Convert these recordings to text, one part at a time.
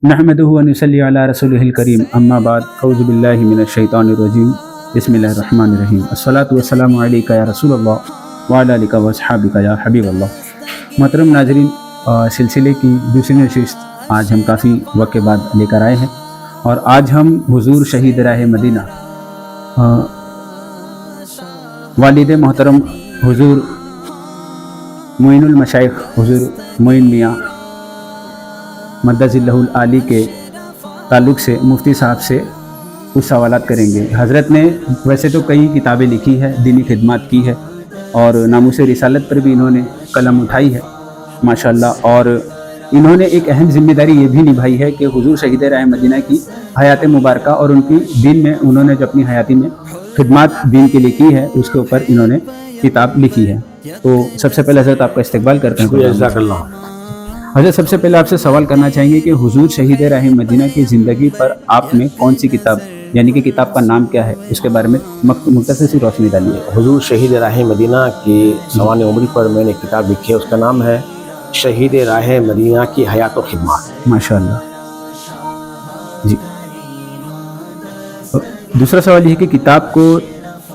नहमदुहु व नसल्ली अला रसूलिहिल करीम अम्मा बाद अऊज़ु बिल्लाहि मिनश शैतानिर रजीम बिस्मिल्लाहिर रहमानिर रहीम अस्सलातु वस्सलामु अलैका या रसूलल्लाह व अला आलिका व अस्हाबिका या हबीबल्लाह। मोहतरम नाज़रीन, सिलसिले की दूसरी नशिस्त आज हम काफ़ी वक्त के बाद लेकर आए हैं और आज हम हुजूर शहीद राह मदीना वालिद मोहतरम हुजूर मोइनुल मशाइख हुजूर मोइन मियाँ मद्दज़िल्लहुल आली के ताल्लुक़ से मुफ्ती साहब से कुछ सवालात करेंगे। हज़रत ने वैसे तो कई किताबें लिखी है, दीनी खिदमत की है और नामूसे रिसालत पर भी इन्होंने कलम उठाई है माशाअल्लाह। और इन्होंने एक अहम जिम्मेदारी ये भी निभाई है कि हुजूर शहीद राह मदीना की हयात मुबारका और उनकी दीन में उन्होंने जो अपनी हयाती में खिदमत दीन के लिए की है उसके ऊपर इन्होंने किताब लिखी है। तो सबसे पहले हज़रत आपका इस्तकबाल करते हैं। हज़रत सबसे पहले आपसे सवाल करना चाहेंगे कि हुजूर शहीद राह मदीना की ज़िंदगी पर आपने कौन सी किताब यानी कि किताब का नाम क्या है उसके बारे में मुख्तसर सी रोशनी डालिए। हुजूर शहीद राह मदीना की सवान उम्र पर मैंने किताब लिखी है, उसका नाम है शहीद राह मदीना की हयात व खिदमत। माशाअल्लाह जी। दूसरा सवाल ये है कि किताब को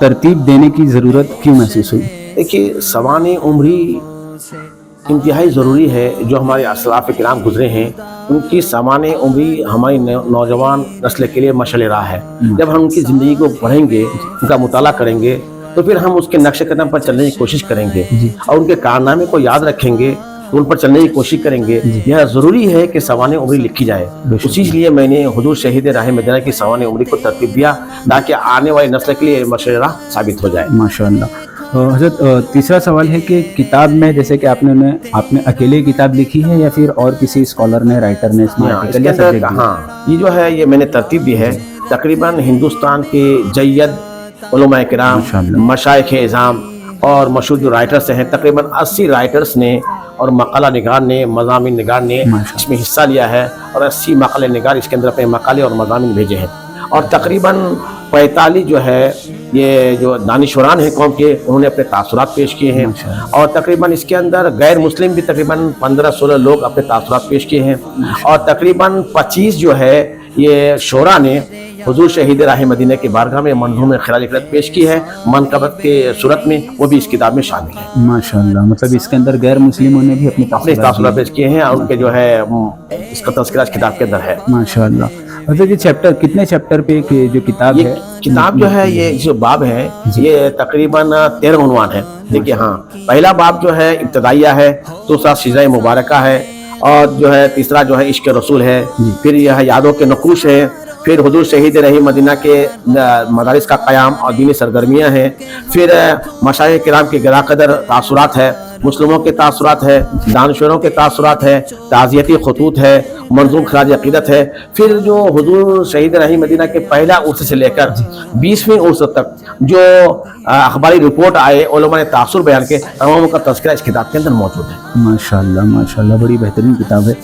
तरतीब देने की ज़रूरत क्यों महसूस हुई? देखिए, सवान उम्री इंतहाई ज़रूरी है। जो हमारे असलाफ़ किराम गुजरे हैं उनकी सवान उम्री हमारी नौजवान नस्ल के लिए मशअल राह है। जब हम उनकी ज़िंदगी को पढ़ेंगे, उनका मुताला करेंगे तो फिर हम उसके नक्श कदम पर चलने की कोशिश करेंगे और उनके कारनामे को याद रखेंगे तो उन पर चलने की कोशिश करेंगे। यह ज़रूरी है कि सवान उम्री लिखी जाए। उसी लिए मैंने हुजूर शहीद राह मदीना की सवान उम्री को तरतीब दिया ताकि आने वाली नस्ल के लिए मशअल राह साबित हो जाए। माशाअल्लाह। हज़रत तीसरा सवाल है कि किताब में जैसे कि आपने अकेले किताब लिखी है या फिर और किसी स्कॉलर ने, राइटर ने इसमें इसके अंदर हाँ, ये जो है ये मैंने तरतीब दी है। तकरीबन हिंदुस्तान के जय्यद उलमाए किराम, मशाइख इज़ाम और मशहूर जो राइटर्स हैं, तकरीबन 80 राइटर्स ने और मकाला निगार ने, मज़ामिन निगार ने इसमें हिस्सा लिया है और 80 मकाले निगार इसके अंदर अपने मकाले और मज़ामिन भेजे हैं। और तकरीबन 45 जो है ये जो दानिशवरान हैं कौम के, उन्होंने अपने तासुरात पेश किए हैं। और तकरीबन इसके अंदर गैर मुस्लिम भी तकरीबन 15-16 लोग अपने तासुरात पेश किए हैं। और तकरीबन 25 जो है ये शोरा ने हुजूर शहीद राह मदीना की बारगाह में मंजूम खिराज इक़रत पेश की है मनक़बत के सूरत में, वो भी इस किताब में शामिल है। माशाअल्लाह। मतलब इसके अंदर गैर मुस्लिमों ने भी अपने तासुरात पेश किए हैं और उनके जो है इसका तज़किरा इस किताब के अंदर है। माशाअल्लाह। मतलब ये चैप्टर कितने चैप्टर पे जो किताब है? किताब जो है ये जो बाब है ये तकरीबन 13 उन्वान है। देखिए हाँ, पहला बाब जो है इब्तदाइया है, दूसरा सिजरा मुबारका है और जो है तीसरा जो है इश्क रसूल है, फिर यह यादों के नकूश है, फिर हुजूर शहीद राह मदीना के मदारिस का क़याम और दीनी सरगर्मियाँ हैं, फिर मशाइख़ किराम के गिरा कदर तासुरात है, मुस्लिमों के तासुरात है, दानश्वरों के तासुरात है, ताज़ियती खतूत है, मंजूम खिराज अक़ीदत है, फिर जो हुजूर शहीद राह मदीना के पहला उर्स से लेकर 20वें उर्स तक जो अखबारी रिपोर्ट आए उलमा ने तासुर बयान के, तमाम का तज़किरा इस किताब के अंदर मौजूद है। माशाअल्लाह माशाअल्लाह, बड़ी बेहतरीन किताब है।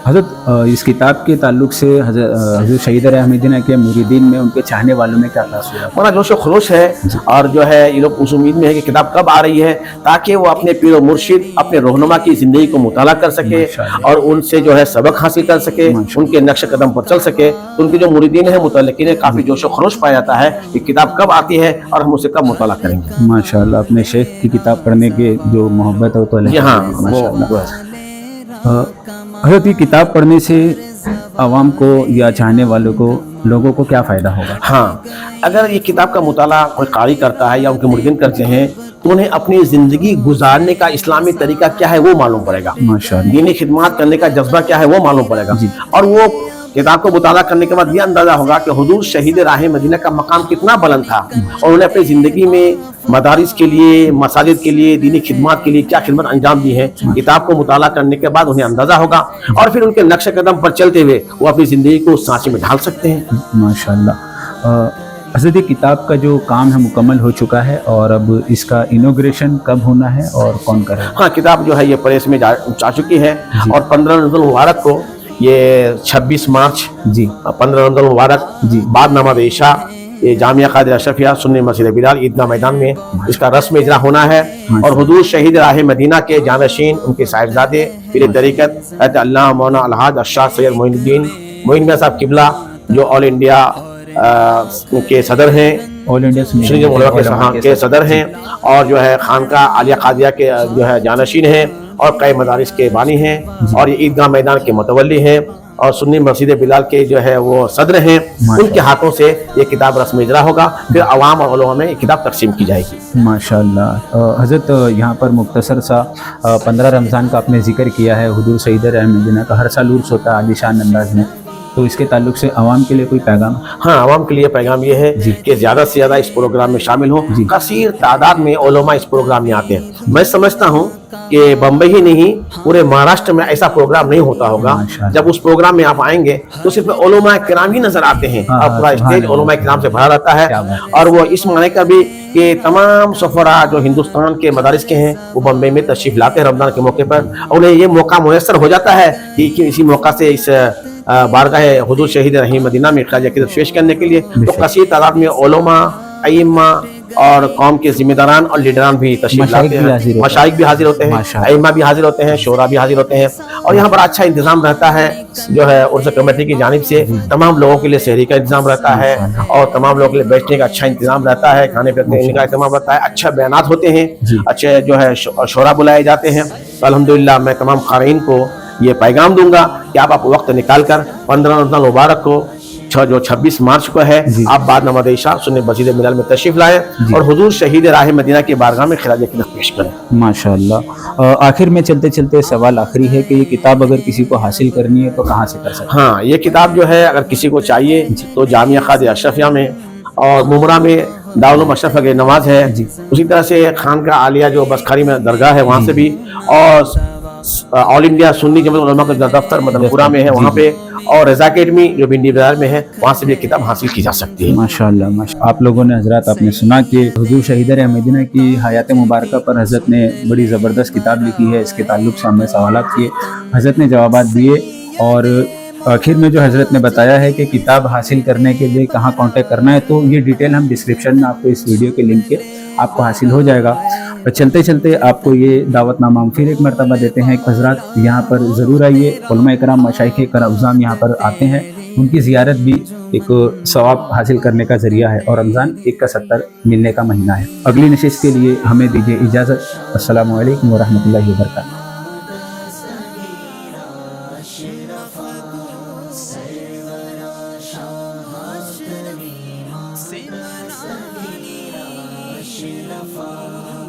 हज़रत इस किताब के ताल्लुक़ से हुजूर शहीद राह मदीना के मुरीदीन में, उनके चाहने वालों में क्या तासुर है? बड़ा जोश व खरोश है और जो है ये लोग उस उम्मीद में है कि किताब कब आ रही है ताकि वो अपने पीर व मुर्शिद, अपने रहनुमा की ज़िंदगी को मुताला कर सके और उनसे जो है सबक हासिल कर सके, उनके नक्श कदम पर चल सके। तो उनके जो मुरीदीन है, मुतल्लिकीन है, काफ़ी जोश व खरोश पाया जाता है कि किताब कब आती है और हम उसे कब मुताला करेंगे। माशाअल्लाह, अपने शेख की किताब पढ़ने के जो मोहब्बत है तो हज़रत ये किताब पढ़ने से आवाम को या चाहने वालों को, लोगों को क्या फ़ायदा होगा? हाँ, अगर ये किताब का मुताला कोई कारी करता है या उनके मुरीदीन करते हैं तो उन्हें अपनी ज़िंदगी गुजारने का इस्लामी तरीका क्या है वो मालूम पड़ेगा, माशाअल्लाह, दीनी खिदमत करने का जज्बा क्या है वो मालूम पड़ेगा। और वो किताब को मुताला करने के बाद ये अंदाज़ा होगा कि हुजूर शहीद राह मदीना का मकाम कितना बुलंद था और उन्होंने अपनी ज़िंदगी में मदारिस के लिए, मसाजिद के लिए, दीनी खिदमत के लिए क्या खिदमत अंजाम दी है। किताब को मुताला करने के बाद उन्हें अंदाज़ा होगा और फिर उनके नक्श कदम पर चलते हुए वो अपनी ज़िंदगी को उस सांचे में ढाल सकते हैं। माशाअल्लाह। हज़रत किताब का जो काम है मुकम्मल हो चुका है और अब इसका इनॉग्रेशन कब होना है और कौन करेगा? हाँ, किताब जो है ये प्रेस में जा चुकी है और 15 रमज़ान मुबारक को ये 26 मार्च 15 रमज़ान मुबारक बाद नमाज़ इशा یہ جامعہ قادریہ اشرفیہ سنی مسجد بلال عیدگاہ میدان میں اس کا رسم اجرا ہونا ہے، اور حضور شہید راہ مدینہ کے جانشین ان کے صاحبزادے پیر طریقت حضرت علامہ مولانا الحاج ارشاد سید معین الدین معین میاں صاحب قبلہ جو آل انڈیا کے صدر ہیں، آل انڈیا سنی علماء کے صدر ہیں، اور جو ہے خانقاہ عالیہ قادریہ کے جو ہے جانشین ہیں، اور کئی مدارس کے بانی ہیں، اور یہ عیدگاہ میدان کے متولی ہیں، اور سنی مسجد بلال کے جو ہے وہ صدر ہیں، ان کے ہاتھوں سے یہ کتاب رسم اجرا ہوگا، پھر عوام اور علماء میں یہ کتاب تقسیم کی جائے گی۔ ماشاءاللہ حضرت یہاں پر مختصر سا 15 رمضان کا آپ نے ذکر کیا ہے، حضور سید راہ مدینہ کا ہر سال عرس ہوتا ہے عالی شان انداز میں، تو اس کے تعلق سے عوام کے لیے کوئی پیغام؟ ہاں، عوام کے لیے پیغام یہ ہے کہ زیادہ سے زیادہ اس پروگرام میں شامل ہوں، کثیر تعداد میں علماء اس پروگرام میں آتے ہیں۔ میں سمجھتا ہوں کہ بمبئی ہی نہیں پورے مہاراشٹر میں ایسا پروگرام نہیں ہوتا ہوگا، جب اس پروگرام میں آپ آئیں گے تو صرف علماء کرام ہی نظر آتے ہیں، اور پورا اسٹیج علماء کرام سے بھرا رہتا ہے، اور وہ اس معنی کا بھی کہ تمام سفراء جو ہندوستان کے مدارس کے ہیں وہ بمبئی میں تشریف لاتے ہیں رمضان کے موقع پر، اور انہیں یہ موقع میسر ہو جاتا ہے کہ اسی موقع سے اس بارگاہ حضور شہید راہ مدینہ میں خراج عقیدت پیش کرنے کے لیے تو کثیر تعداد میں علماء، ائمہ اور قوم کے ذمہ داران اور لیڈران بھی تشریف لاتے ہیں، مشائخ بھی حاضر ہوتے ہیں، ائمہ بھی حاضر ہوتے ہیں، شورا بھی حاضر ہوتے ہیں، اور یہاں پر اچھا انتظام رہتا ہے، جو ہے عرس کمیٹی کی جانب سے تمام لوگوں کے لیے سحری کا انتظام رہتا ہے، اور تمام لوگوں کے لیے بیٹھنے کا اچھا انتظام رہتا ہے، کھانے پینے کا انتظام رہتا ہے، اچھا بیانات ہوتے ہیں، اچھے جو ہے شورا بلائے جاتے ہیں۔ تو الحمدللہ میں تمام قارئین کو یہ پیغام دوں گا کہ آپ وقت نکال کر 15 رمضان مبارک کو جو 26 مارچ کو ہے، آپ بعد نماز عشاء سنی مسجد بلال میں تشریف لائیں اور حضور شہید راہ مدینہ کی بارگاہ میں خراج عقیدت پیش کریں۔ ماشاءاللہ آخر میں چلتے چلتے سوال آخری ہے کہ یہ کتاب اگر کسی کو حاصل کرنی ہے تو کہاں سے کر سکتے ہیں؟ ہاں، یہ کتاب جو ہے اگر کسی کو چاہیے تو جامعہ قادریہ اشرفیہ میں اور ممرہ میں دارالعلوم اشرف کی نماز ہے، اسی طرح سے خانقاہ عالیہ جو بسکھاری میں درگاہ ہے وہاں سے بھی، اور آل انڈیا سنی جماعت علماء کا دفتر مدن پورہ میں ہے وہاں پہ، اور رضا اکیڈمی جو بھنڈی بازار میں ہے وہاں سے بھی کتاب حاصل کی جا سکتی ہے۔ ماشاءاللہ آپ لوگوں نے حضرات آپ نے سنا کہ حضور شہید راہ مدینہ کی حیات مبارکہ پر حضرت نے بڑی زبردست کتاب لکھی ہے، اس کے تعلق سے ہم نے سوالات کیے، حضرت نے جوابات دیے، اور آخر میں جو حضرت نے بتایا ہے کہ کتاب حاصل کرنے کے لیے کہاں کانٹیکٹ کرنا ہے، تو یہ ڈیٹیل ہم ڈسکرپشن میں آپ کو اس ویڈیو کے لنک کے آپ کو حاصل ہو جائے گا۔ اور چلتے چلتے آپ کو یہ دعوت نامہ ہم پھر ایک مرتبہ دیتے ہیں کہ حضرات یہاں پر ضرور آئیے، علماء کرام مشائخ کرام یہاں پر آتے ہیں، ان کی زیارت بھی ایک ثواب حاصل کرنے کا ذریعہ ہے، اور رمضان 1 کا 70 ملنے کا مہینہ ہے۔ اگلی نشست کے لیے ہمیں دیجیے اجازت۔ السلام علیکم ورحمۃ اللہ وبرکاتہ۔ Sivana اشرفا